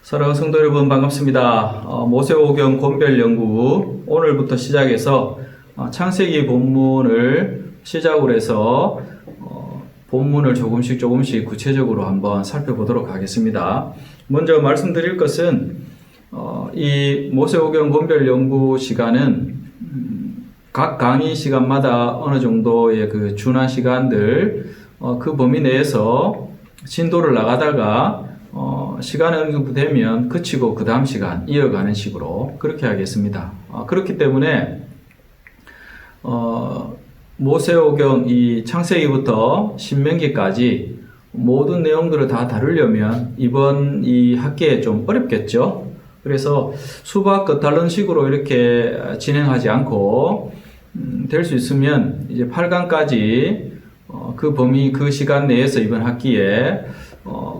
사랑하는 성도 여러분 반갑습니다. 모세오경 권별연구 오늘부터 시작해서 창세기 본문을 시작으로 해서 본문을 조금씩 구체적으로 한번 살펴보도록 하겠습니다. 먼저 말씀드릴 것은 이 모세오경 권별연구 시간은 각 강의 시간마다 어느 정도의 그 준한 시간들 그 범위 내에서 진도를 나가다가 시간이 어느 정도 되면 그치고 그 다음 시간 이어가는 식으로 그렇게 하겠습니다. 그렇기 때문에 모세오경 이 창세기부터 신명기까지 모든 내용들을 다 다루려면 이번 이 학기에 좀 어렵겠죠. 그래서 수박 다른 식으로 이렇게 진행하지 않고 될 수 있으면 이제 8강까지 그 범위 그 시간 내에서 이번 학기에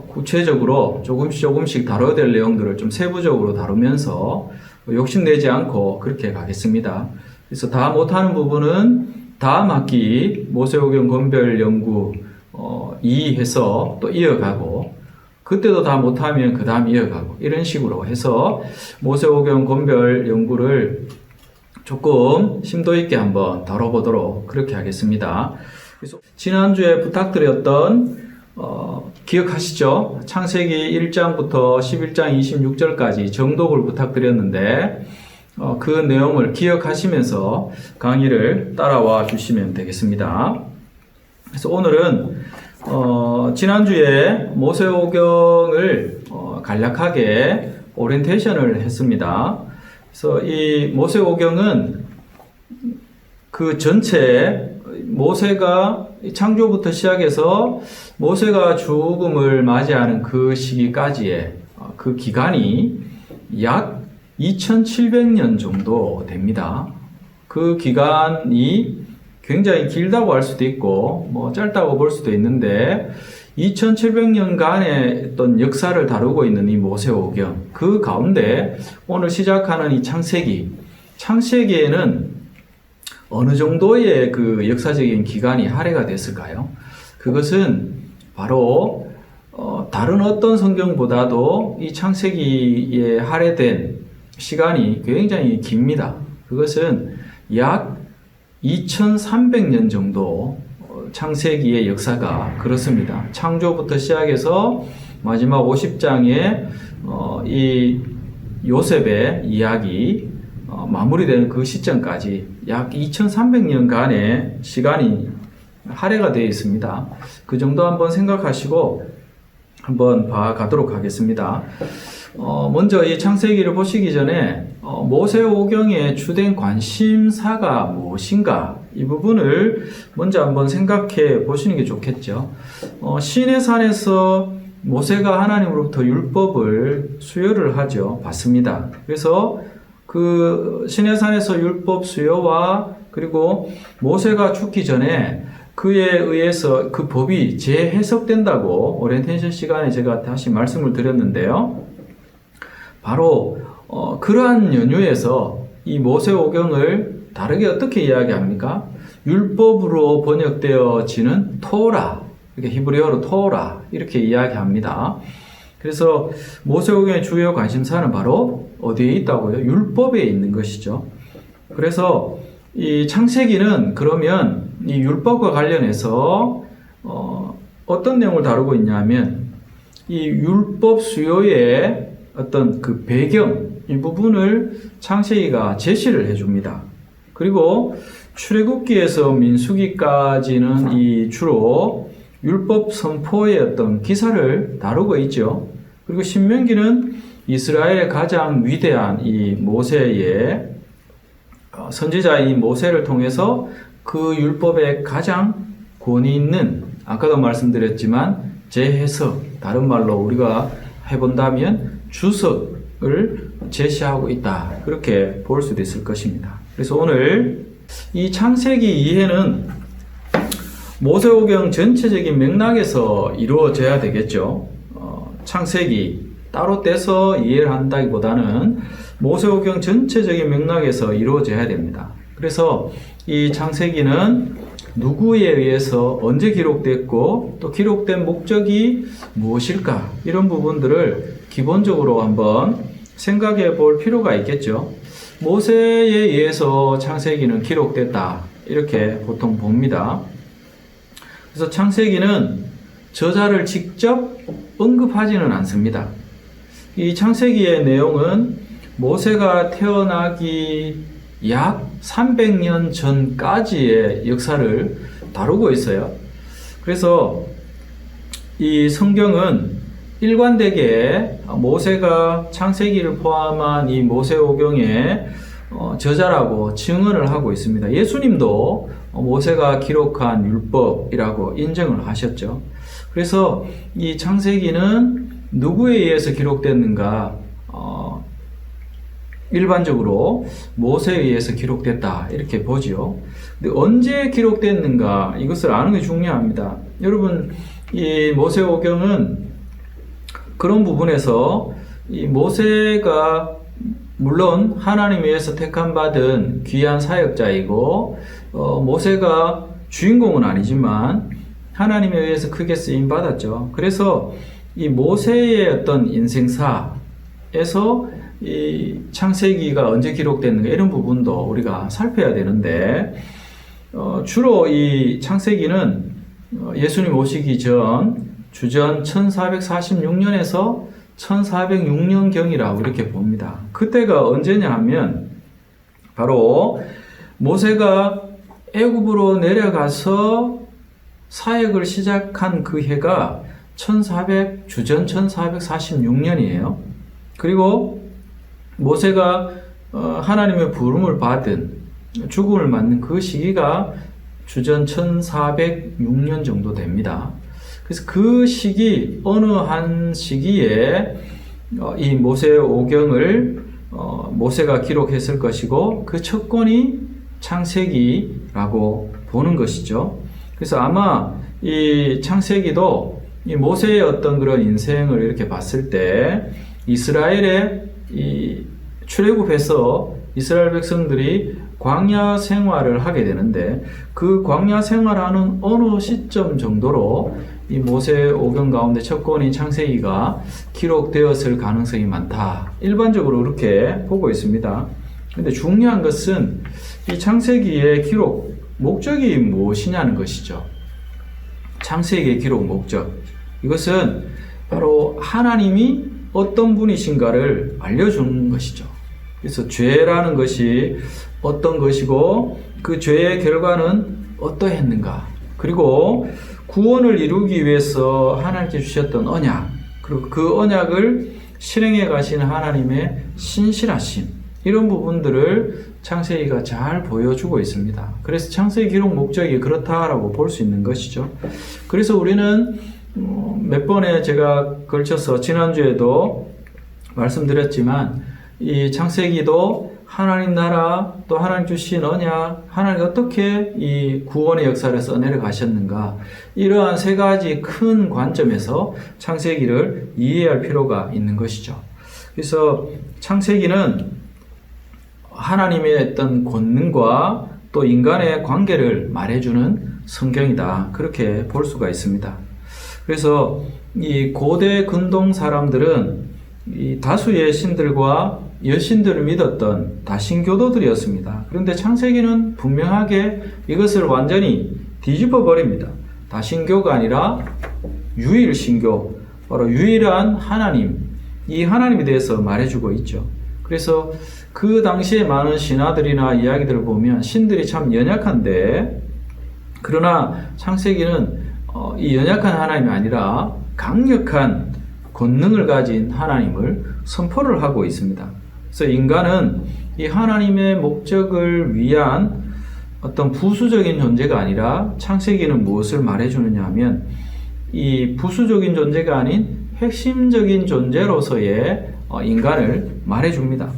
구체적으로 조금씩 다뤄야 될 내용들을 좀 세부적으로 다루면서 욕심내지 않고 그렇게 가겠습니다. 그래서 다 못하는 부분은 다음 학기 모세오경 권별 연구 2 해서 또 이어가고 그때도 다 못하면 그 다음 이어가고 이런 식으로 해서 모세오경 권별 연구를 조금 심도 있게 한번 다뤄보도록 그렇게 하겠습니다. 그래서 지난주에 부탁드렸던 기억하시죠? 창세기 1장부터 11장 26절까지 정독을 부탁드렸는데 그 내용을 기억하시면서 강의를 따라와 주시면 되겠습니다. 그래서 오늘은 지난주에 모세오경을 간략하게 오리엔테이션을 했습니다. 그래서 이 모세오경은 그 전체 모세가 창조부터 시작해서 모세가 죽음을 맞이하는 그 시기까지의 그 기간이 약 2700년 정도 됩니다. 그 기간이 굉장히 길다고 할 수도 있고 뭐 짧다고 볼 수도 있는데 2700년간의 어떤 역사를 다루고 있는 이 모세오경 그 가운데 오늘 시작하는 이 창세기에는 어느 정도의 그 역사적인 기간이 할애가 됐을까요? 그것은 바로 다른 어떤 성경보다도 이 창세기에 할애된 시간이 굉장히 깁니다. 그것은 약 2300년 정도 창세기의 역사가 그렇습니다. 창조부터 시작해서 마지막 50장의 이 요셉의 이야기 마무리되는 그 시점까지 약 2300년간의 시간이 할애가 되어 있습니다. 그 정도 한번 생각하시고 한번 봐가도록 하겠습니다. 먼저 이 창세기를 보시기 전에 모세오경의 주된 관심사가 무엇인가 이 부분을 먼저 한번 생각해 보시는 게 좋겠죠. 시내산에서 모세가 하나님으로부터 율법을 수여를 하죠. 받습니다. 그래서 그 시내산에서 율법 수여와 그리고 모세가 죽기 전에 그에 의해서 그 법이 재해석된다고 오리엔테이션 시간에 제가 다시 말씀을 드렸는데요. 바로 그러한 연유에서 이 모세오경을 다르게 어떻게 이야기합니까? 율법으로 번역되어지는 토라, 이렇게 히브리어로 토라 이렇게 이야기합니다. 그래서 모세오경의 주요 관심사는 바로 어디에 있다고요? 율법에 있는 것이죠. 그래서 이 창세기는 그러면 이 율법과 관련해서 어떤 내용을 다루고 있냐면 이 율법 수요의 어떤 그 배경 이 부분을 창세기가 제시를 해줍니다. 그리고 출애굽기에서 민수기까지는 이 주로 율법 선포의 어떤 기사를 다루고 있죠. 그리고 신명기는 이스라엘의 가장 위대한 이 모세의 선지자인 모세를 통해서 그 율법의 가장 권위 있는 아까도 말씀드렸지만 재해석 다른 말로 우리가 해본다면 주석을 제시하고 있다. 그렇게 볼 수도 있을 것입니다. 그래서 오늘 이 창세기 2회는 모세오경 전체적인 맥락에서 이루어져야 되겠죠. 창세기 따로 떼서 이해를 한다기보다는 모세오경 전체적인 맥락에서 이루어져야 됩니다. 그래서 이 창세기는 누구에 의해서 언제 기록됐고 또 기록된 목적이 무엇일까? 이런 부분들을 기본적으로 한번 생각해 볼 필요가 있겠죠. 모세에 의해서 창세기는 기록됐다. 이렇게 보통 봅니다. 그래서 창세기는 저자를 직접 언급하지는 않습니다. 이 창세기의 내용은 모세가 태어나기 약 300년 전까지의 역사를 다루고 있어요. 그래서 이 성경은 일관되게 모세가 창세기를 포함한 이 모세오경의 저자라고 증언을 하고 있습니다. 예수님도 모세가 기록한 율법이라고 인정을 하셨죠. 그래서 이 창세기는 누구에 의해서 기록됐는가? 일반적으로 모세에 의해서 기록됐다 이렇게 보지요. 근데 언제 기록됐는가 이것을 아는 게 중요합니다. 여러분, 이 모세오경은 그런 부분에서 이 모세가 물론 하나님에 의해서 택함 받은 귀한 사역자이고 모세가 주인공은 아니지만 하나님에 의해서 크게 쓰임 받았죠. 그래서 이 모세의 어떤 인생사에서 이 창세기가 언제 기록됐는가 이런 부분도 우리가 살펴야 되는데 주로 이 창세기는 예수님 오시기 전 주전 1446년에서 1406년경이라고 이렇게 봅니다. 그때가 언제냐 하면 바로 모세가 애굽으로 내려가서 사역을 시작한 그 해가 주전 1446년이에요. 그리고 모세가 하나님의 부름을 받은 죽음을 맞는 그 시기가 주전 1406년 정도 됩니다. 그래서 그 시기 어느 한 시기에 이 모세오경을 모세가 기록했을 것이고 그 첫 권이 창세기라고 보는 것이죠. 그래서 아마 이 창세기도 이 모세의 어떤 그런 인생을 이렇게 봤을 때 이스라엘의 이 출애굽해서 이스라엘 백성들이 광야 생활을 하게 되는데 그 광야 생활하는 어느 시점 정도로 이 모세오경 가운데 첫 권인 창세기가 기록되었을 가능성이 많다. 일반적으로 그렇게 보고 있습니다. 근데 중요한 것은 이 창세기의 기록 목적이 무엇이냐는 것이죠. 창세기의 기록 목적. 이것은 바로 하나님이 어떤 분이신가를 알려주는 것이죠. 그래서 죄라는 것이 어떤 것이고 그 죄의 결과는 어떠했는가, 그리고 구원을 이루기 위해서 하나님께 주셨던 언약, 그리고 그 언약을 실행해 가시는 하나님의 신실하심, 이런 부분들을 창세기가 잘 보여주고 있습니다. 그래서 창세기 기록 목적이 그렇다라고 볼 수 있는 것이죠. 그래서 우리는 몇 번에 제가 걸쳐서 지난주에도 말씀드렸지만 이 창세기도 하나님 나라 또 하나님 주신 언약, 하나님 어떻게 이 구원의 역사를 써내려 가셨는가, 이러한 세 가지 큰 관점에서 창세기를 이해할 필요가 있는 것이죠. 그래서 창세기는 하나님의 어떤 권능과 또 인간의 관계를 말해주는 성경이다, 그렇게 볼 수가 있습니다. 그래서 이 고대 근동 사람들은 이 다수의 신들과 여신들을 믿었던 다신교도들이었습니다. 그런데 창세기는 분명하게 이것을 완전히 뒤집어 버립니다. 다신교가 아니라 유일신교, 바로 유일한 하나님, 이 하나님에 대해서 말해주고 있죠. 그래서 그 당시에 많은 신화들이나 이야기들을 보면 신들이 참 연약한데, 그러나 창세기는 이 연약한 하나님이 아니라 강력한 권능을 가진 하나님을 선포를 하고 있습니다. 그래서 인간은 이 하나님의 목적을 위한 어떤 부수적인 존재가 아니라 창세기는 무엇을 말해주느냐 하면 이 부수적인 존재가 아닌 핵심적인 존재로서의 인간을 말해줍니다.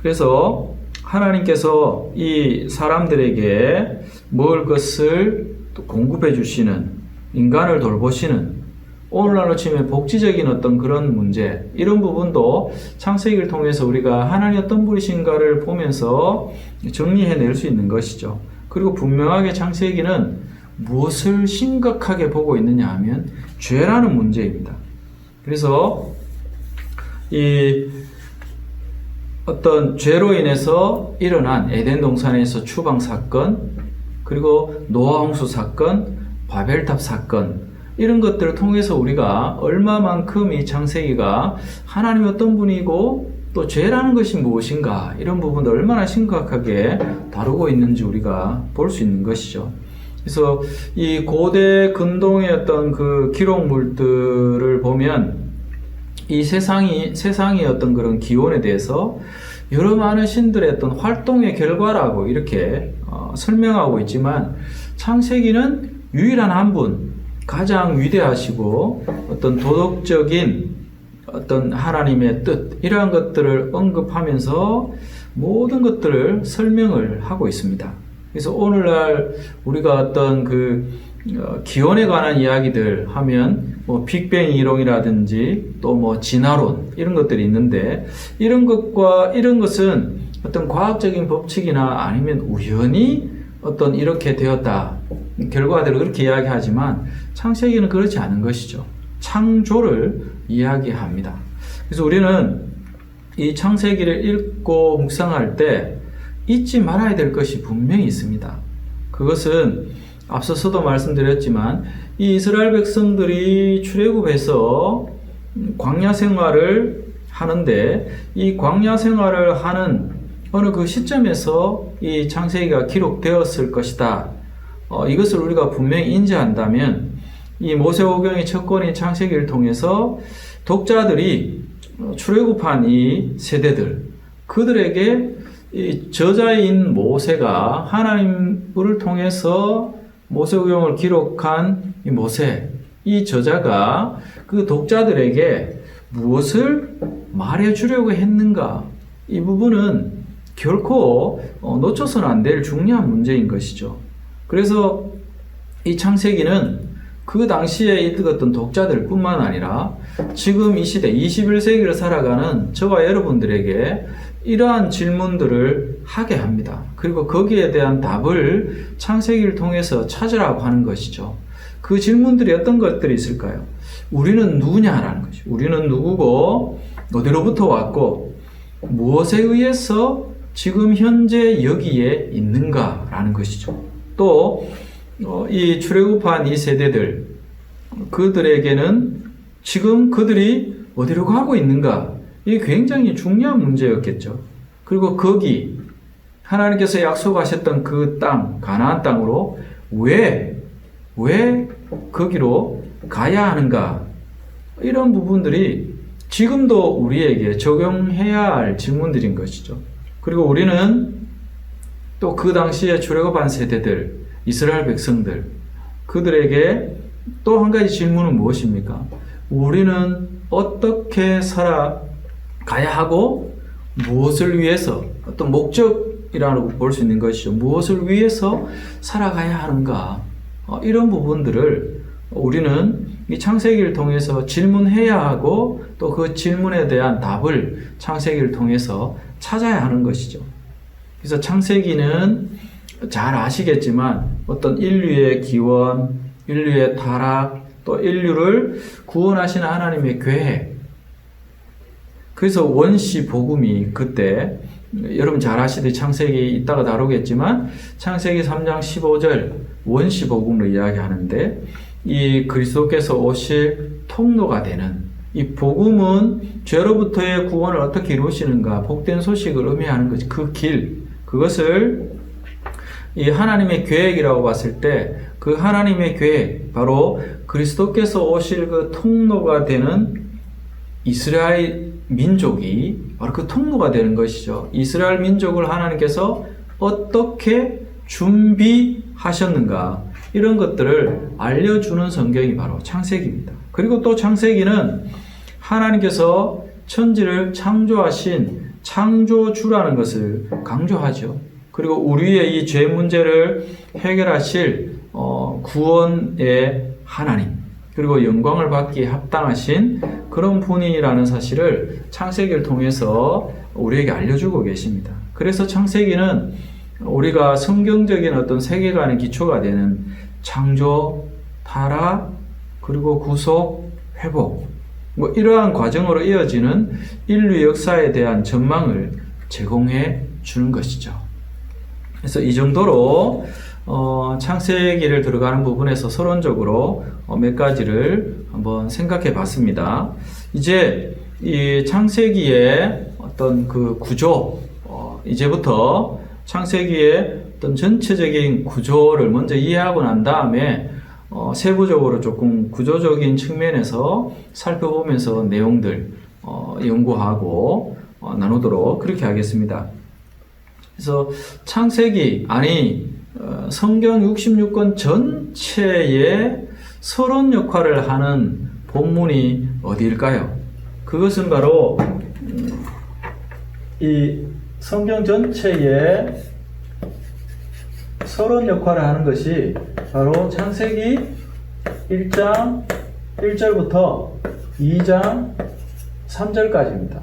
그래서 하나님께서 이 사람들에게 먹을 것을 공급해 주시는, 인간을 돌보시는, 오늘날로 치면 복지적인 어떤 그런 문제, 이런 부분도 창세기를 통해서 우리가 하나님 어떤 분이신가를 보면서 정리해낼 수 있는 것이죠. 그리고 분명하게 창세기는 무엇을 심각하게 보고 있느냐 하면 죄라는 문제입니다. 그래서 이 어떤 죄로 인해서 일어난 에덴 동산에서 추방 사건, 그리고 노아 홍수 사건, 바벨탑 사건, 이런 것들을 통해서 우리가 얼마만큼 이 창세기가 하나님이 어떤 분이고 또 죄라는 것이 무엇인가, 이런 부분도 얼마나 심각하게 다루고 있는지 우리가 볼 수 있는 것이죠. 그래서 이 고대 근동의 어떤 그 기록물들을 보면 이 세상의 어떤 그런 기원에 대해서 여러 많은 신들의 어떤 활동의 결과라고 이렇게 설명하고 있지만, 창세기는 유일한 한 분, 가장 위대하시고 어떤 도덕적인 어떤 하나님의 뜻, 이러한 것들을 언급하면서 모든 것들을 설명을 하고 있습니다. 그래서 오늘날 우리가 어떤 그 기원에 관한 이야기들 하면 뭐 빅뱅 이론이라든지 또 뭐 진화론, 이런 것들이 있는데, 이런 것은 어떤 과학적인 법칙이나 아니면 우연히 어떤 이렇게 되었다, 결과대로 그렇게 이야기하지만 창세기는 그렇지 않은 것이죠. 창조를 이야기합니다. 그래서 우리는 이 창세기를 읽고 묵상할 때 잊지 말아야 될 것이 분명히 있습니다. 그것은 앞서서도 말씀드렸지만 이 이스라엘 백성들이 출애굽해서 광야 생활을 하는데, 이 광야 생활을 하는 어느 그 시점에서 이 창세기가 기록되었을 것이다. 이것을 우리가 분명히 인지한다면 이 모세오경의 첫 권인 창세기를 통해서 독자들이 출애굽한 이 세대들, 그들에게 이 저자인 모세가 하나님을 통해서 모세오경을 기록한 이 모세, 이 저자가 그 독자들에게 무엇을 말해주려고 했는가, 이 부분은 결코 놓쳐서는 안 될 중요한 문제인 것이죠. 그래서 이 창세기는 그 당시에 읽었던 독자들 뿐만 아니라 지금 이 시대 21세기를 살아가는 저와 여러분들에게 이러한 질문들을 하게 합니다. 그리고 거기에 대한 답을 창세기를 통해서 찾으라고 하는 것이죠. 그 질문들이 어떤 것들이 있을까요? 우리는 누구냐라는 것이죠. 우리는 누구고 어디로부터 왔고 무엇에 의해서 지금 현재 여기에 있는가라는 것이죠. 또 이 출애굽한 이 세대들, 그들에게는 지금 그들이 어디로 가고 있는가, 이게 굉장히 중요한 문제였겠죠. 그리고 거기 하나님께서 약속하셨던 그 땅, 가나안 땅으로 왜 거기로 가야 하는가, 이런 부분들이 지금도 우리에게 적용해야 할 질문들인 것이죠. 그리고 우리는 또 그 당시에 출애굽한 세대들, 이스라엘 백성들, 그들에게 또 한 가지 질문은 무엇입니까? 우리는 어떻게 살아가야 하고 무엇을 위해서, 어떤 목적이라고 볼 수 있는 것이죠. 무엇을 위해서 살아가야 하는가, 이런 부분들을 우리는 이 창세기를 통해서 질문해야 하고 또 그 질문에 대한 답을 창세기를 통해서 찾아야 하는 것이죠. 그래서 창세기는 잘 아시겠지만 어떤 인류의 기원, 인류의 타락, 또 인류를 구원하시는 하나님의 계획, 그래서 원시 복음이 그때 여러분 잘 아시듯이 창세기 이따가 다루겠지만 창세기 3장 15절 원시 복음으로 이야기하는데, 이 그리스도께서 오실 통로가 되는 이 복음은 죄로부터의 구원을 어떻게 이루시는가, 복된 소식을 의미하는 것이 그 길, 그것을 이 하나님의 계획이라고 봤을 때 그 하나님의 계획, 바로 그리스도께서 오실 그 통로가 되는 이스라엘 민족이 바로 그 통로가 되는 것이죠. 이스라엘 민족을 하나님께서 어떻게 준비하셨는가, 이런 것들을 알려주는 성경이 바로 창세기입니다. 그리고 또 창세기는 하나님께서 천지를 창조하신 창조주라는 것을 강조하죠. 그리고 우리의 이 죄 문제를 해결하실 구원의 하나님, 그리고 영광을 받기에 합당하신 그런 분이라는 사실을 창세기를 통해서 우리에게 알려주고 계십니다. 그래서 창세기는 우리가 성경적인 어떤 세계관의 기초가 되는 창조, 타락, 그리고 구속, 회복, 뭐 이러한 과정으로 이어지는 인류 역사에 대한 전망을 제공해 주는 것이죠. 그래서 이 정도로 창세기를 들어가는 부분에서 서론적으로 몇 가지를 한번 생각해 봤습니다. 이제 이 창세기의 어떤 그 구조, 이제부터 창세기의 어떤 전체적인 구조를 먼저 이해하고 난 다음에 세부적으로 조금 구조적인 측면에서 살펴보면서 내용들 연구하고 나누도록 그렇게 하겠습니다. 그래서 창세기, 성경 66권 전체의 서론 역할을 하는 본문이 어디일까요? 그것은 바로 이 성경 전체의 서론 역할을 하는 것이 바로 창세기 1장 1절부터 2장 3절까지입니다.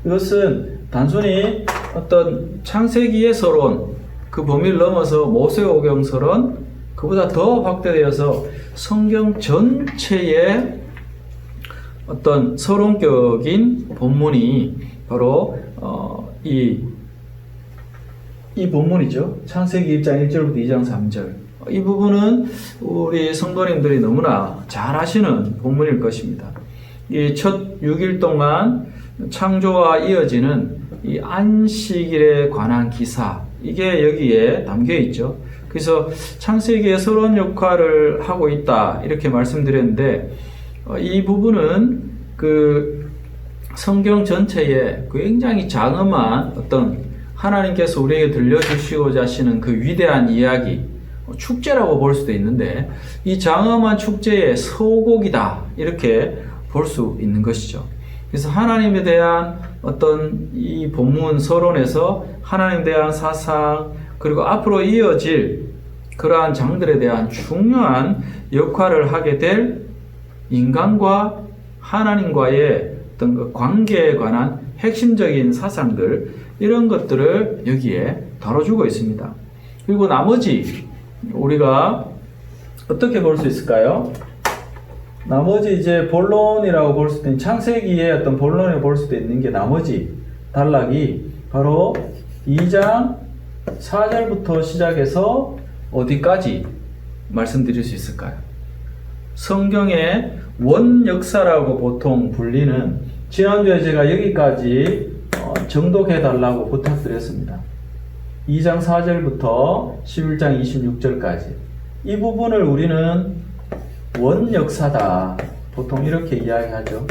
이것은 단순히 어떤 창세기의 서론, 그 범위를 넘어서 모세오경 서론, 그보다 더 확대되어서 성경 전체의 어떤 서론격인 본문이 바로 이 본문이죠. 창세기 1장 1절부터 2장 3절. 이 부분은 우리 성도님들이 너무나 잘 아시는 본문일 것입니다. 이 첫 6일 동안 창조와 이어지는 이 안식일에 관한 기사, 이게 여기에 담겨 있죠. 그래서 창세기의 서론 역할을 하고 있다, 이렇게 말씀드렸는데, 이 부분은 그 성경 전체에 굉장히 장엄한 어떤 하나님께서 우리에게 들려주시고자 하시는 그 위대한 이야기, 축제라고 볼 수도 있는데, 이 장엄한 축제의 서곡이다, 이렇게 볼 수 있는 것이죠. 그래서 하나님에 대한 어떤 이 본문 서론에서 하나님에 대한 사상, 그리고 앞으로 이어질 그러한 장들에 대한 중요한 역할을 하게 될 인간과 하나님과의 어떤 그 관계에 관한 핵심적인 사상들, 이런 것들을 여기에 다뤄주고 있습니다. 그리고 나머지 우리가 어떻게 볼 수 있을까요? 나머지 이제 본론이라고 볼 수도 있는, 창세기의 어떤 본론이라고 볼 수도 있는 게 나머지 단락이 바로 2장 4절부터 시작해서 어디까지 말씀드릴 수 있을까요? 성경의 원역사라고 보통 불리는, 지난주에 제가 여기까지 정독해 달라고 부탁드렸습니다. 2장 4절부터 11장 26절까지. 이 부분을 우리는 원역사다, 보통 이렇게 이야기하죠.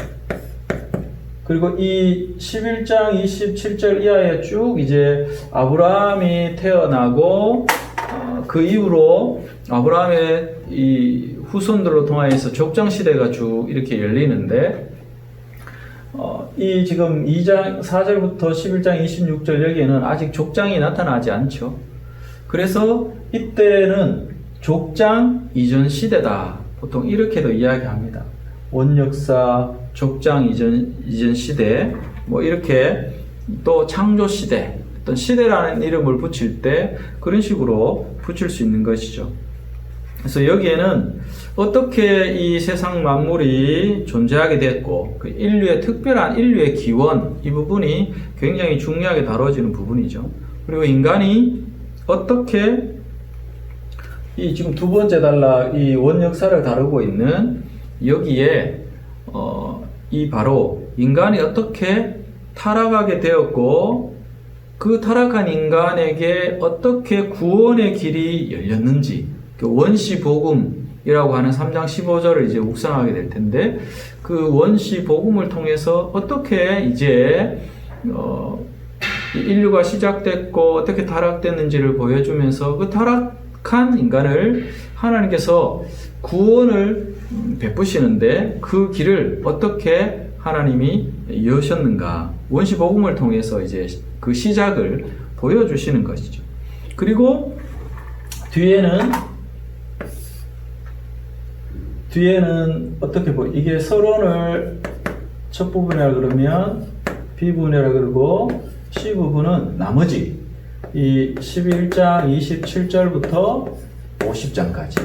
그리고 이 11장 27절 이하에 쭉 이제 아브라함이 태어나고 그 이후로 아브라함의 이 후손들로 통하여서 족장 시대가 쭉 이렇게 열리는데, 이 지금 2장 4절부터 11장 26절 여기에는 아직 족장이 나타나지 않죠. 그래서 이때는 족장 이전 시대다, 보통 이렇게도 이야기합니다. 원역사, 족장 이전 시대, 뭐 이렇게, 또 창조 시대, 어떤 시대라는 이름을 붙일 때 그런 식으로 붙일 수 있는 것이죠. 그래서 여기에는 어떻게 이 세상 만물이 존재하게 됐고, 그 인류의 특별한 인류의 기원, 이 부분이 굉장히 중요하게 다뤄지는 부분이죠. 그리고 인간이 어떻게 이 지금 두 번째 단락, 이 원역사를 다루고 있는 여기에 이 바로 인간이 어떻게 타락하게 되었고, 그 타락한 인간에게 어떻게 구원의 길이 열렸는지, 그 원시복음이라고 하는 3장 15절을 이제 묵상하게 될 텐데, 그 원시복음을 통해서 어떻게 이제 인류가 시작됐고 어떻게 타락됐는지를 보여주면서 그 타락한 인간을 하나님께서 구원을 베푸시는데 그 길을 어떻게 하나님이 여셨는가, 원시복음을 통해서 이제 그 시작을 보여주시는 것이죠. 그리고 뒤에는 어떻게 이게 서론을 첫 부분이라 그러면 B 부분이라 그러고, C 부분은 나머지 이 11장 27절부터 50장까지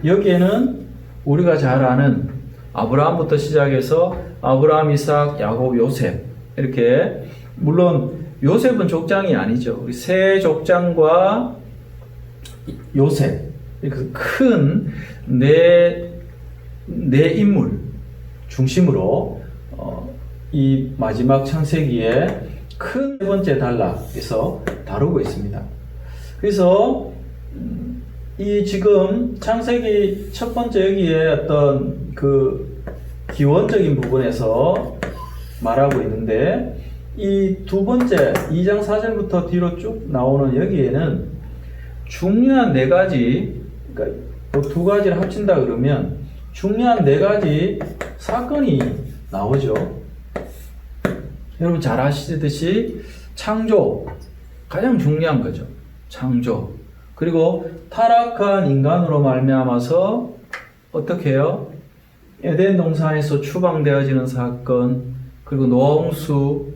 여기에는 우리가 잘 아는 아브라함부터 시작해서 아브라함, 이삭, 야곱, 요셉 이렇게 물론 요셉은 족장이 아니죠. 우리 세 족장과 요셉 큰 네 인물 중심으로 이 마지막 창세기에 큰 세 번째 단락에서 다루고 있습니다. 그래서 이 지금 창세기 첫 번째 여기에 어떤 그 기원적인 부분에서 말하고 있는데 이 두 번째 2장 4절부터 뒤로 쭉 나오는 여기에는 중요한 네 가지, 그러니까 두 가지를 합친다 그러면 중요한 네 가지 사건이 나오죠. 여러분 잘 아시듯이 창조 가장 중요한 거죠. 창조. 그리고 타락한 인간으로 말미암아서 어떻게 해요? 에덴 동산에서 추방되어지는 사건, 그리고 노홍수,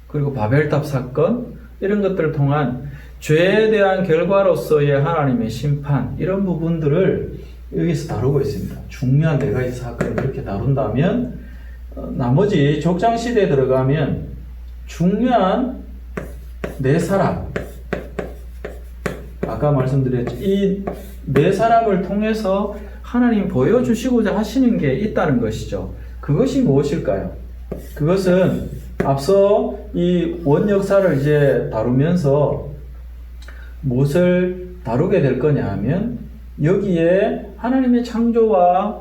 그리고 바벨탑 사건 이런 것들을 통한 죄에 대한 결과로서의 하나님의 심판 이런 부분들을 여기서 다루고 있습니다. 중요한 네 가지 사건을 이렇게 다룬다면 나머지 족장 시대에 들어가면 중요한 네 사람 아까 말씀드렸죠. 이 네 사람을 통해서 하나님이 보여주시고자 하시는 게 있다는 것이죠. 그것이 무엇일까요? 그것은 앞서 이 원역사를 이제 다루면서 무엇을 다루게 될 거냐 하면 여기에 하나님의 창조와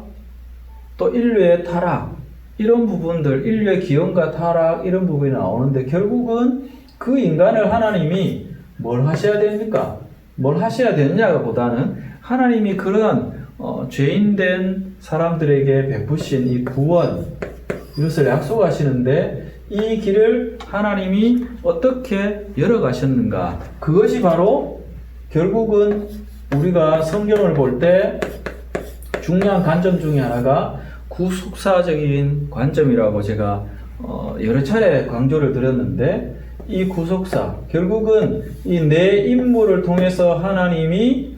또 인류의 타락 이런 부분들, 인류의 기원과 타락 이런 부분이 나오는데 결국은 그 인간을 하나님이 뭘 하셔야 됩니까? 뭘 하셔야 되느냐가 보다는 하나님이 그런 죄인된 사람들에게 베푸신 이 구원 이것을 약속하시는데 이 길을 하나님이 어떻게 열어가셨는가 그것이 바로 결국은 우리가 성경을 볼 때 중요한 관점 중에 하나가 구속사적인 관점이라고 제가 여러 차례 강조를 드렸는데 이 구속사 결국은 이 네 인물을 통해서 하나님이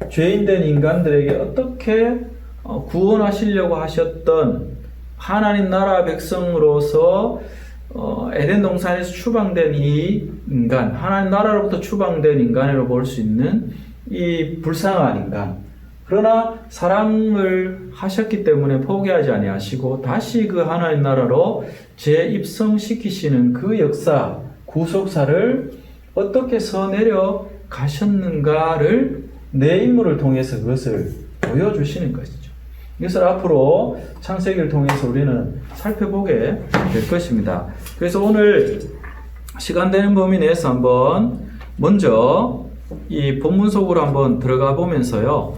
죄인된 인간들에게 어떻게 구원하시려고 하셨던 하나님 나라 백성으로서 에덴 동산에서 추방된 이 인간, 하나님 나라로부터 추방된 인간으로 볼 수 있는 이 불쌍한 인간. 그러나 사랑을 하셨기 때문에 포기하지 아니하시고 다시 그 하나님 나라로 재입성시키시는 그 역사, 구속사를 어떻게 서내려 가셨는가를 내 인물을 통해서 그것을 보여주시는 것이죠. 이것을 앞으로 창세기를 통해서 우리는 살펴보게 될 것입니다. 그래서 오늘 시간 되는 범위 내에서 한번 먼저 이 본문 속으로 한번 들어가 보면서요.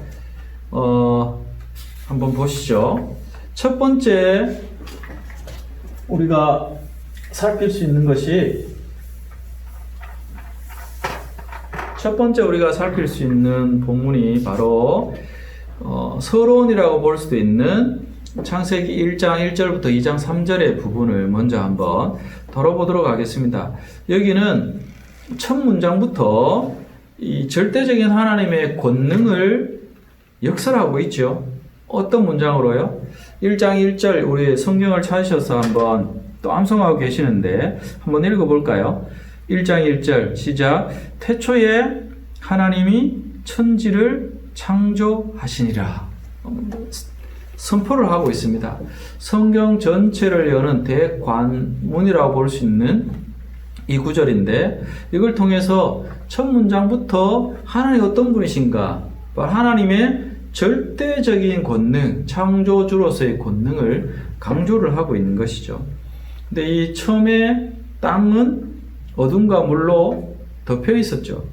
한번 보시죠. 첫 번째 우리가 살필 수 있는 것이 첫 번째 우리가 살필 수 있는 본문이 바로 서론이라고 볼 수도 있는 창세기 1장 1절부터 2장 3절의 부분을 먼저 한번 다뤄보도록 하겠습니다. 여기는 첫 문장부터 이 절대적인 하나님의 권능을 역설하고 있죠. 어떤 문장으로요? 1장 1절 우리 성경을 찾으셔서 한번 또 암송하고 계시는데 한번 읽어볼까요? 1장 1절 시작. 태초에 하나님이 천지를 창조하시니라. 선포를 하고 있습니다. 성경 전체를 여는 대관문이라고 볼 수 있는 이 구절인데 이걸 통해서 첫 문장부터 하나님 어떤 분이신가, 하나님의 절대적인 권능, 창조주로서의 권능을 강조를 하고 있는 것이죠. 근데 이 처음에 땅은 어둠과 물로 덮여 있었죠.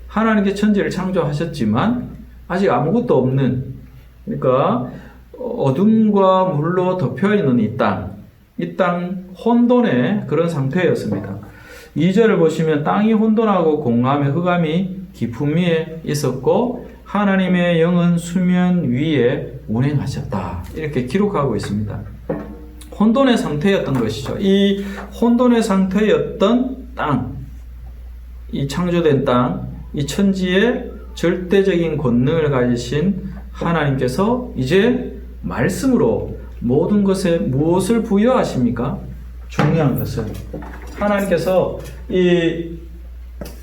하나님께 천지를 창조하셨지만 아직 아무것도 없는, 그러니까 어둠과 물로 덮여 있는 이 땅 혼돈의 그런 상태였습니다. 2절을 보시면 땅이 혼돈하고 공함의 흑암이 깊음 위에 있었고 하나님의 영은 수면 위에 운행하셨다. 이렇게 기록하고 있습니다. 혼돈의 상태였던 것이죠. 이 혼돈의 상태였던 땅, 이 창조된 땅, 이 천지의 절대적인 권능을 가지신 하나님께서 이제 말씀으로 모든 것에 무엇을 부여하십니까? 중요한 것은 하나님께서 이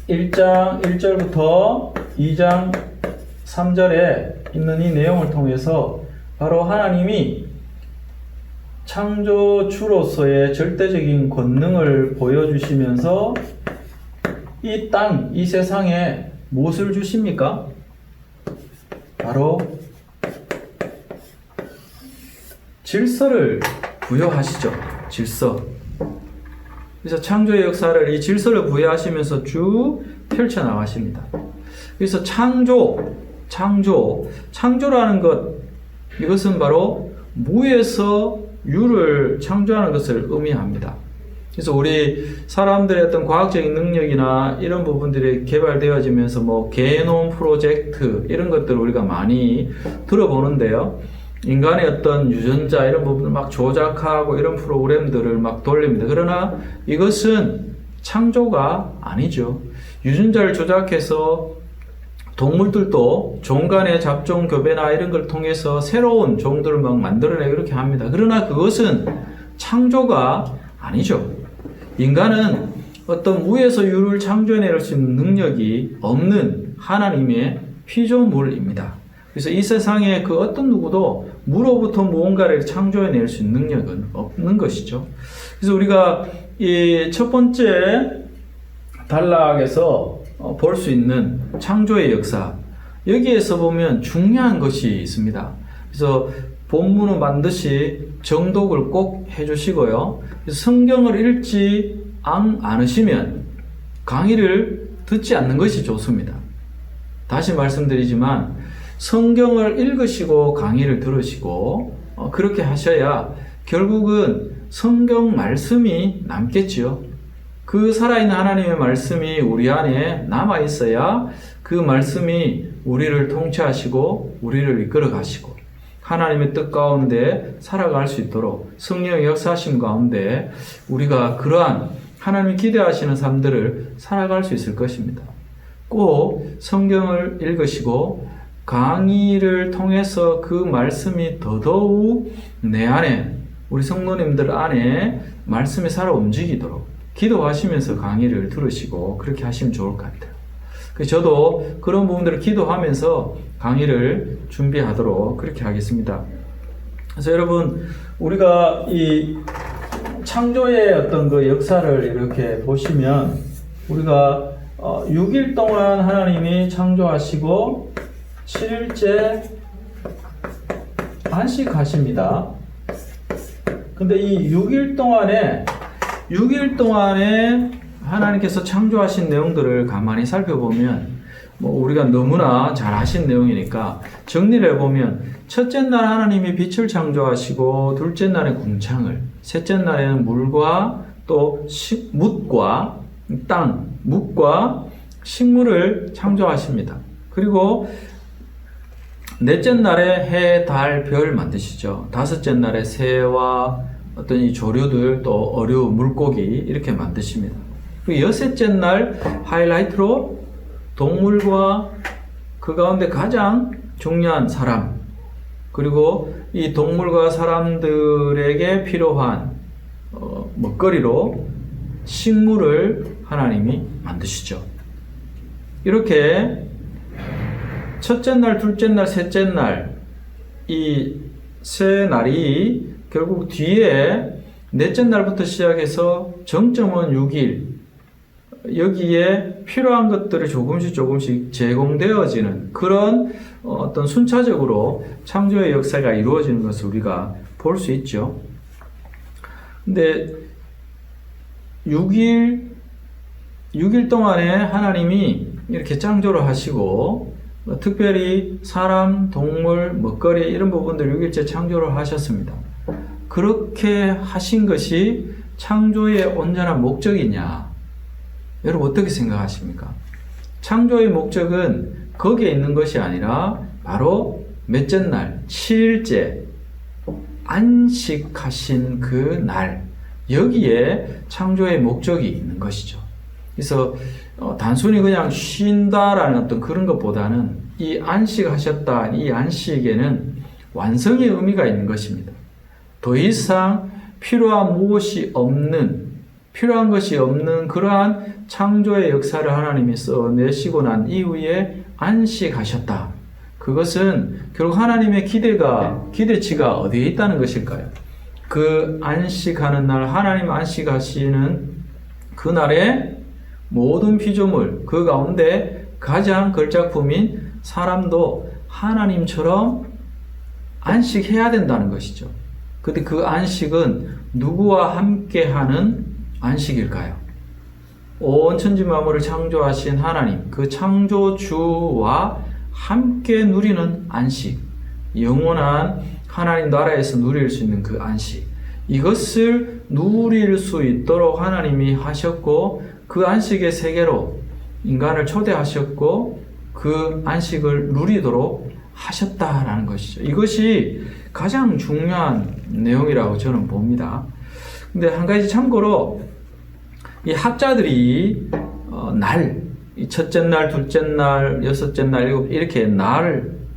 1장 1절부터 2장 3절에 있는 이 내용을 통해서 바로 하나님이 창조주로서의 절대적인 권능을 보여주시면서 이 땅, 이 세상에 무엇을 주십니까? 바로 질서를 부여하시죠. 질서. 그래서 창조의 역사를 이 질서를 부여하시면서 쭉 펼쳐나가십니다. 그래서 창조라는 것, 이것은 바로 무에서 유를 창조하는 것을 의미합니다. 그래서 우리 사람들의 어떤 과학적인 능력이나 이런 부분들이 개발되어지면서 뭐 게놈 프로젝트 이런 것들을 우리가 많이 들어보는데요. 인간의 어떤 유전자 이런 부분을 막 조작하고 이런 프로그램들을 막 돌립니다. 그러나 이것은 창조가 아니죠. 유전자를 조작해서 동물들도 종 간의 잡종 교배나 이런 걸 통해서 새로운 종들을 막 만들어내고 이렇게 합니다. 그러나 그것은 창조가 아니죠. 인간은 어떤 무에서 유를 창조해낼 수 있는 능력이 없는 하나님의 피조물입니다. 그래서 이 세상에 그 어떤 누구도 무로부터 무언가를 창조해낼 수 있는 능력은 없는 것이죠. 그래서 우리가 이 첫 번째 단락에서 볼 수 있는 창조의 역사, 여기에서 보면 중요한 것이 있습니다. 그래서 본문은 반드시 정독을 꼭 해주시고요. 성경을 읽지 않으시면 강의를 듣지 않는 것이 좋습니다. 다시 말씀드리지만 성경을 읽으시고 강의를 들으시고 그렇게 하셔야 결국은 성경 말씀이 남겠지요. 그 살아있는 하나님의 말씀이 우리 안에 남아있어야 그 말씀이 우리를 통치하시고 우리를 이끌어 가시고 하나님의 뜻 가운데 살아갈 수 있도록 성령의 역사하심 가운데 우리가 그러한 하나님이 기대하시는 삶들을 살아갈 수 있을 것입니다. 꼭 성경을 읽으시고 강의를 통해서 그 말씀이 더더욱 내 안에 우리 성도님들 안에 말씀이 살아 움직이도록 기도하시면서 강의를 들으시고 그렇게 하시면 좋을 것 같아요. 저도 그런 부분들을 기도하면서 강의를 준비하도록 그렇게 하겠습니다. 그래서 여러분, 우리가 이 창조의 어떤 그 역사를 이렇게 보시면 우리가 6일 동안 하나님이 창조하시고 7일째 안식하십니다. 근데 이 6일 동안에 하나님께서 창조하신 내용들을 가만히 살펴보면 우리가 너무나 잘 아신 내용이니까 정리를 해보면 첫째 날 하나님이 빛을 창조하시고 둘째 날에 궁창을, 셋째 날에는 물과 또 묵과 땅, 묵과 식물을 창조하십니다. 그리고 넷째 날에 해, 달, 별 만드시죠. 다섯째 날에 새와 어떤 이 조류들 또 어류, 물고기 이렇게 만드십니다. 그리고 여섯째 날 하이라이트로 동물과 그 가운데 가장 중요한 사람, 그리고 이 동물과 사람들에게 필요한 먹거리로 식물을 하나님이 만드시죠. 이렇게 첫째 날, 둘째 날, 셋째 날 이 세 날이 결국 뒤에 넷째 날부터 시작해서 정점은 6일, 여기에 필요한 것들이 조금씩 제공되어지는 그런 어떤 순차적으로 창조의 역사가 이루어지는 것을 우리가 볼 수 있죠. 근데 6일 동안에 하나님이 이렇게 창조를 하시고 특별히 사람, 동물, 먹거리 이런 부분들 6일째 창조를 하셨습니다. 그렇게 하신 것이 창조의 온전한 목적이냐? 여러분 어떻게 생각하십니까? 창조의 목적은 거기에 있는 것이 아니라 바로 몇째 날, 7일째 안식하신 그 날, 여기에 창조의 목적이 있는 것이죠. 그래서 단순히 그냥 쉰다라는 어떤 그런 것보다는 이 안식하셨다, 이 안식에는 완성의 의미가 있는 것입니다. 더 이상 필요한 것이 없는 그러한 창조의 역사를 하나님이 써내시고 난 이후에 안식하셨다. 그것은 결국 하나님의 기대치가 어디에 있다는 것일까요? 그 안식하는 날, 하나님 안식하시는 그 날에 모든 피조물, 그 가운데 가장 걸작품인 사람도 하나님처럼 안식해야 된다는 것이죠. 근데 그 안식은 누구와 함께하는 안식일까요? 온 천지 만물을 창조하신 하나님, 그 창조주와 함께 누리는 안식, 영원한 하나님 나라에서 누릴 수 있는 그 안식, 이것을 누릴 수 있도록 하나님이 하셨고, 그 안식의 세계로 인간을 초대하셨고 그 안식을 누리도록 하셨다라는 것이죠. 이것이 가장 중요한 내용이라고 저는 봅니다. 근데 한 가지 참고로 이 학자들이 이 첫째 날, 둘째 날, 여섯째 날, 일곱 이렇게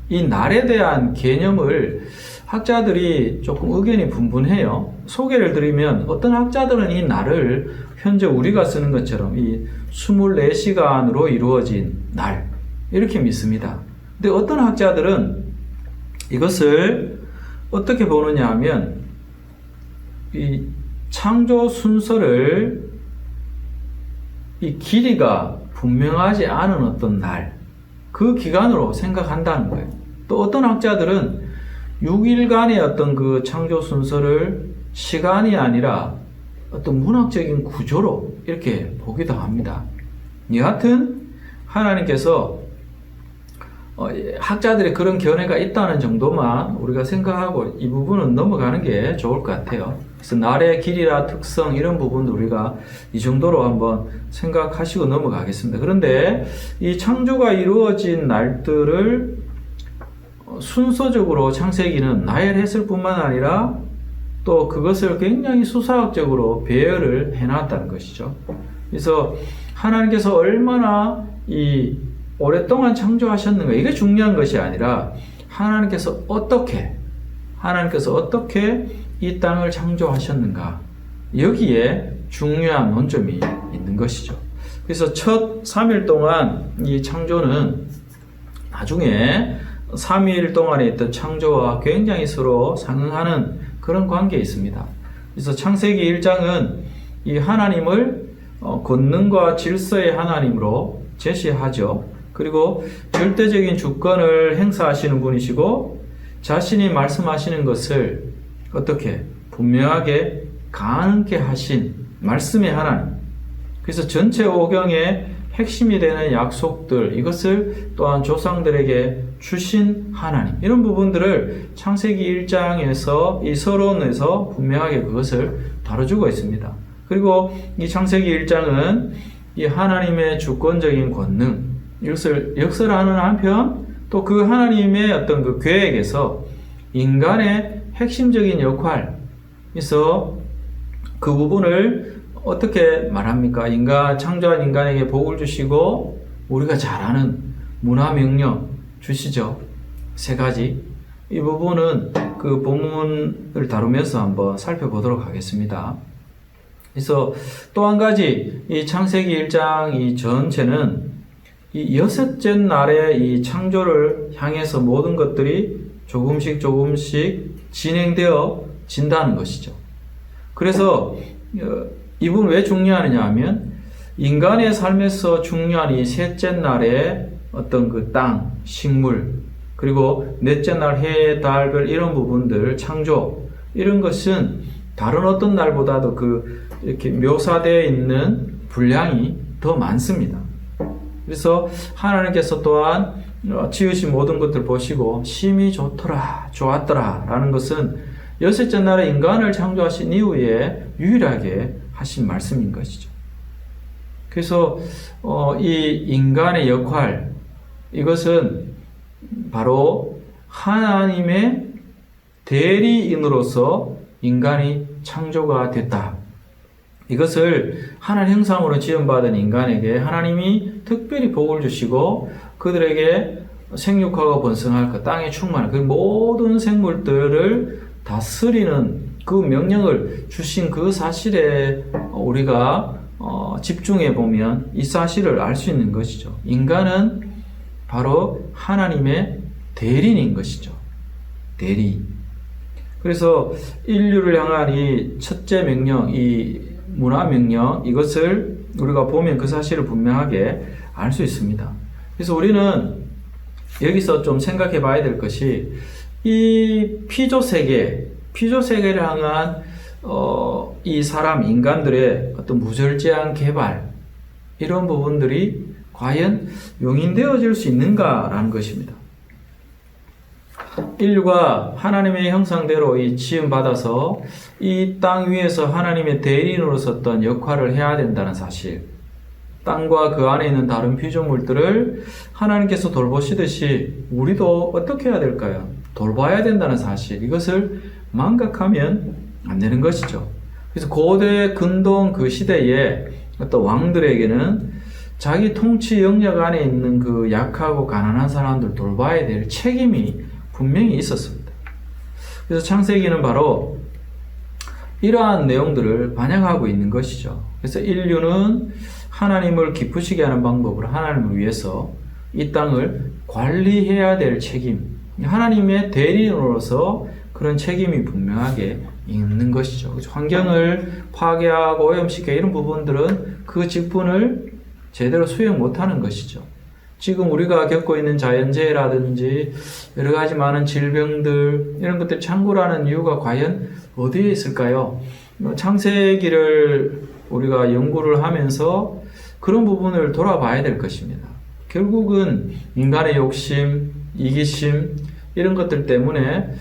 이 날에 대한 개념을 학자들이 조금 의견이 분분해요. 소개를 드리면 어떤 학자들은 이 날을 현재 우리가 쓰는 것처럼 이 24시간으로 이루어진 날 이렇게 믿습니다. 근데 어떤 학자들은 이것을 어떻게 보느냐 하면 이 창조 순서를 이 길이가 분명하지 않은 어떤 날, 그 기간으로 생각한다는 거예요. 또 어떤 학자들은 6일간의 어떤 그 창조 순서를 시간이 아니라 어떤 문학적인 구조로 이렇게 보기도 합니다. 여하튼 하나님께서 학자들의 그런 견해가 있다는 정도만 우리가 생각하고 이 부분은 넘어가는 게 좋을 것 같아요. 그래서 날의 길이나 특성 이런 부분도 우리가 이 정도로 한번 생각하시고 넘어가겠습니다. 그런데 이 창조가 이루어진 날들을 순서적으로 창세기는 나열했을 뿐만 아니라 또 그것을 굉장히 수사학적으로 배열을 해놨다는 것이죠. 그래서 하나님께서 얼마나 오랫동안 창조하셨는가, 이게 중요한 것이 아니라 하나님께서 어떻게 이 땅을 창조하셨는가, 여기에 중요한 논점이 있는 것이죠. 그래서 첫 3일 동안 이 창조는 나중에 3일 동안에 있던 창조와 굉장히 서로 상응하는 그런 관계에 있습니다. 그래서 창세기 1장은 이 하나님을 권능과 질서의 하나님으로 제시하죠. 그리고 절대적인 주권을 행사하시는 분이시고 자신이 말씀하시는 것을 어떻게 분명하게 가능케 하신 말씀의 하나님. 그래서 전체 오경의 핵심이 되는 약속들, 이것을 또한 조상들에게 주신 하나님, 이런 부분들을 창세기 1장에서 이 서론에서 분명하게 그것을 다뤄주고 있습니다. 그리고 이 창세기 1장은 이 하나님의 주권적인 권능, 이것을 역설하는 한편 또 그 하나님의 어떤 그 계획에서 인간의 핵심적인 역할에서 그 부분을 어떻게 말합니까? 창조한 인간에게 복을 주시고 우리가 잘 아는 문화명령 주시죠. 3가지. 이 부분은 그 본문을 다루면서 한번 살펴보도록 하겠습니다. 그래서 또 한 가지 이 창세기 1장 이 전체는 이 6째 날의 이 창조를 향해서 모든 것들이 조금씩 진행되어 진다는 것이죠. 그래서 이 부분 왜 중요하느냐 하면 인간의 삶에서 중요한 이 3째 날의 어떤 그 땅, 식물, 그리고 넷째 날 해, 달, 별 이런 부분들, 창조, 이런 것은 다른 어떤 날보다도 이렇게 묘사되어 있는 분량이 더 많습니다. 그래서 하나님께서 또한 지으신 모든 것들 보시고 심히 좋았더라 라는 것은 6째 날에 인간을 창조하신 이후에 유일하게 하신 말씀인 것이죠. 그래서 이 인간의 역할, 이것은 바로 하나님의 대리인으로서 인간이 창조가 됐다. 이것을 하나님 형상으로 지음받은 인간에게 하나님이 특별히 복을 주시고 그들에게 생육하고 번성할 그 땅에 충만한 그 모든 생물들을 다스리는 그 명령을 주신 그 사실에 우리가 집중해 보면 이 사실을 알 수 있는 것이죠. 인간은 바로 하나님의 대리인인 것이죠. 대리. 그래서 인류를 향한 이 첫째 명령, 이 문화 명령, 이것을 우리가 보면 그 사실을 분명하게 알 수 있습니다. 그래서 우리는 여기서 좀 생각해 봐야 될 것이 이 피조세계를 향한 이 사람, 인간들의 어떤 무절제한 개발, 이런 부분들이 과연 용인되어질 수 있는가라는 것입니다. 인류가 하나님의 형상대로 이 지음받아서 이 땅 위에서 하나님의 대리인으로 섰던 역할을 해야 된다는 사실, 땅과 그 안에 있는 다른 피조물들을 하나님께서 돌보시듯이 우리도 어떻게 해야 될까요? 돌봐야 된다는 사실, 이것을 망각하면 안 되는 것이죠. 그래서 고대 근동 그 시대에 어떤 왕들에게는 자기 통치 영역 안에 있는 그 약하고 가난한 사람들 돌봐야 될 책임이 분명히 있었습니다. 그래서 창세기는 바로 이러한 내용들을 반영하고 있는 것이죠. 그래서 인류는 하나님을 기쁘시게 하는 방법으로 하나님을 위해서 이 땅을 관리해야 될 책임, 하나님의 대리인으로서 그런 책임이 분명하게 있는 것이죠. 환경을 파괴하고 오염시켜 이런 부분들은 그 직분을 제대로 수행 못하는 것이죠. 지금 우리가 겪고 있는 자연재해라든지 여러 가지 많은 질병들, 이런 것들 창궐하는 이유가 과연 어디에 있을까요? 창세기를 우리가 연구를 하면서 그런 부분을 돌아봐야 될 것입니다. 결국은 인간의 욕심, 이기심, 이런 것들 때문에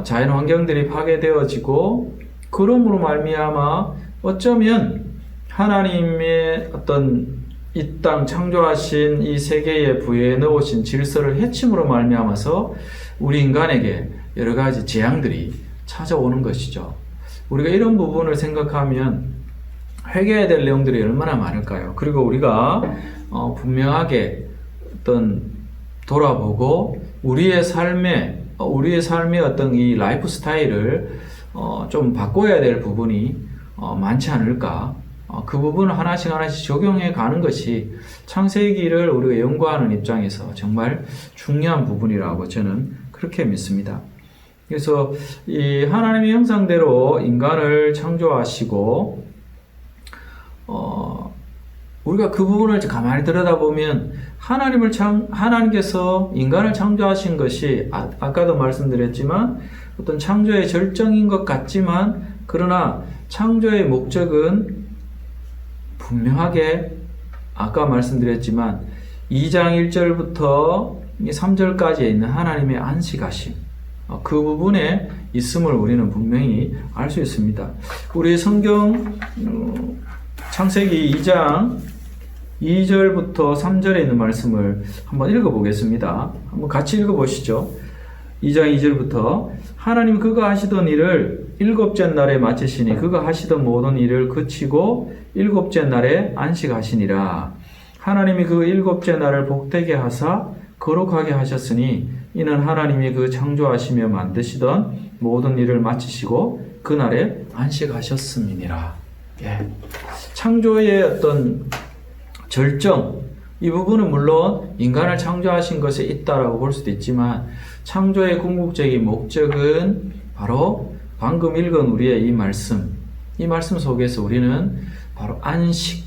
자연 환경들이 파괴되어지고, 그러므로 말미암아 어쩌면 하나님의 어떤 이 땅 창조하신 이 세계에 부여해 놓으신 질서를 해침으로 말미암아서 우리 인간에게 여러 가지 재앙들이 찾아오는 것이죠. 우리가 이런 부분을 생각하면 회개해야 될 내용들이 얼마나 많을까요? 그리고 우리가 분명하게 어떤 돌아보고 우리의 삶의 어떤 이 라이프 스타일을 좀 바꿔야 될 부분이 많지 않을까? 그 부분을 하나씩 적용해 가는 것이 창세기를 우리가 연구하는 입장에서 정말 중요한 부분이라고 저는 그렇게 믿습니다. 그래서 이 하나님의 형상대로 인간을 창조하시고 우리가 그 부분을 가만히 들여다보면 하나님께서 인간을 창조하신 것이 아까도 말씀드렸지만 어떤 창조의 절정인 것 같지만, 그러나 창조의 목적은 분명하게 아까 말씀드렸지만 2장 1절부터 3절까지에 있는 하나님의 안식하심, 그 부분에 있음을 우리는 분명히 알 수 있습니다. 우리 성경 창세기 2장 2절부터 3절에 있는 말씀을 한번 읽어보겠습니다. 한번 같이 읽어보시죠. 2장 2절부터 하나님 그가 하시던 일을 일곱째 날에 마치시니 그가 하시던 모든 일을 그치고 일곱째 날에 안식하시니라. 하나님이 그 일곱째 날을 복되게 하사 거룩하게 하셨으니 이는 하나님이 그 창조하시며 만드시던 모든 일을 마치시고 그날에 안식하셨음이니라. 예. 창조의 어떤 절정, 이 부분은 물론 인간을 창조하신 것에 있다라고 볼 수도 있지만, 창조의 궁극적인 목적은 바로 방금 읽은 우리의 이 말씀 속에서 우리는 바로 안식,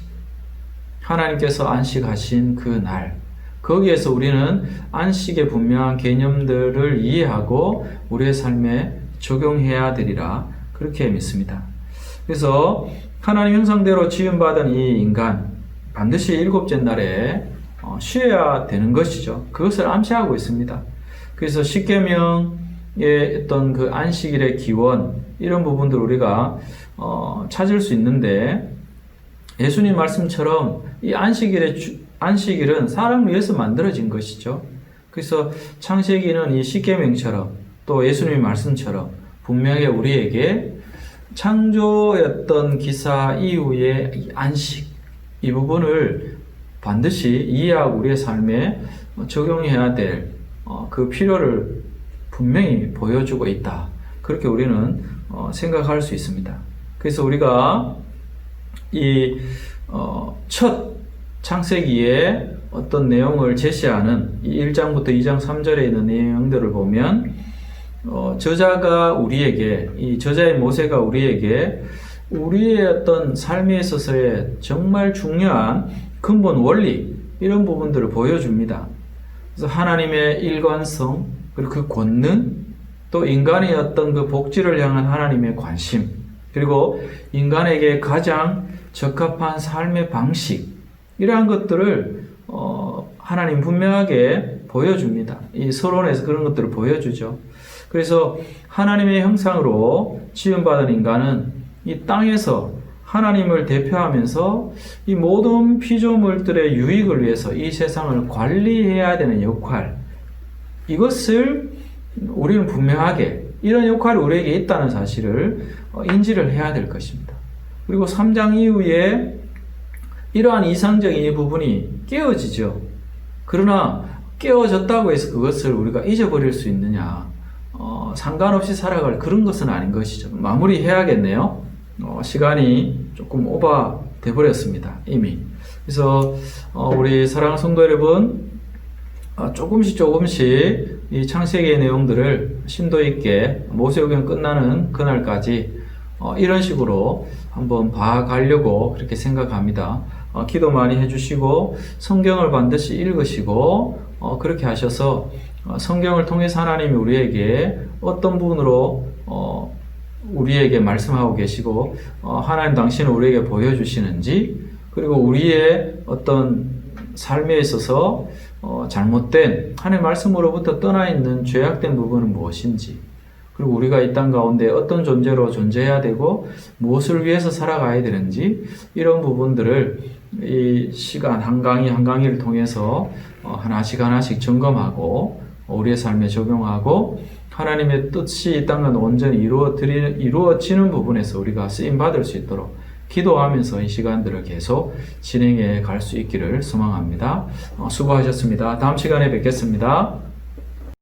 하나님께서 안식하신 그 날, 거기에서 우리는 안식의 분명한 개념들을 이해하고 우리의 삶에 적용해야 되리라, 그렇게 믿습니다. 그래서 하나님 형상대로 지음받은 이 인간, 반드시 일곱째 날에 쉬어야 되는 것이죠. 그것을 암시하고 있습니다. 그래서 십계명의 어떤 그 안식일의 기원, 이런 부분들 우리가 찾을 수 있는데, 예수님 말씀처럼 이 안식일은 사람을 위해서 만들어진 것이죠. 그래서 창세기는 이 십계명처럼 또 예수님의 말씀처럼 분명히 우리에게 창조였던 기사 이후의 이 안식, 이 부분을 반드시 이해하고 우리의 삶에 적용해야 될 그 필요를 분명히 보여주고 있다. 그렇게 우리는 생각할 수 있습니다. 그래서 우리가 이 첫 창세기에 어떤 내용을 제시하는 이 1장부터 2장 3절에 있는 내용들을 보면 저자가 우리에게, 이 저자의 모세가 우리에게 우리의 어떤 삶에 있어서의 정말 중요한 근본 원리, 이런 부분들을 보여줍니다. 그래서 하나님의 일관성, 그리고 그 권능, 또 인간의 어떤 그 복지를 향한 하나님의 관심, 그리고 인간에게 가장 적합한 삶의 방식, 이러한 것들을 하나님 분명하게 보여줍니다. 이 서론에서 그런 것들을 보여주죠. 그래서 하나님의 형상으로 지음받은 인간은 이 땅에서 하나님을 대표하면서 이 모든 피조물들의 유익을 위해서 이 세상을 관리해야 되는 역할, 이것을 우리는 분명하게 이런 역할이 우리에게 있다는 사실을 인지를 해야 될 것입니다. 그리고 3장 이후에 이러한 이상적인 이 부분이 깨어지죠. 그러나 깨어졌다고 해서 그것을 우리가 잊어버릴 수 있느냐? 상관없이 살아갈 그런 것은 아닌 것이죠. 마무리해야겠네요. 시간이 조금 오버돼 버렸습니다. 이미. 그래서 우리 사랑하는 성도 여러분, 조금씩 이 창세기의 내용들을 심도 있게 모세오경 끝나는 그날까지 이런 식으로 한번 봐가려고 그렇게 생각합니다. 기도 많이 해주시고 성경을 반드시 읽으시고 그렇게 하셔서 성경을 통해서 하나님이 우리에게 어떤 부분으로 우리에게 말씀하고 계시고 하나님 당신은 우리에게 보여주시는지, 그리고 우리의 어떤 삶에 있어서 잘못된 하나님의 말씀으로부터 떠나 있는 죄악된 부분은 무엇인지, 그리고 우리가 이 땅 가운데 어떤 존재로 존재해야 되고 무엇을 위해서 살아가야 되는지, 이런 부분들을 이 시간 한 강의 한 강의를 통해서 하나씩 점검하고 우리의 삶에 적용하고 하나님의 뜻이 이 땅은 온전히 이루어지는 부분에서 우리가 쓰임받을 수 있도록 기도하면서 이 시간들을 계속 진행해 갈 수 있기를 소망합니다. 수고하셨습니다. 다음 시간에 뵙겠습니다.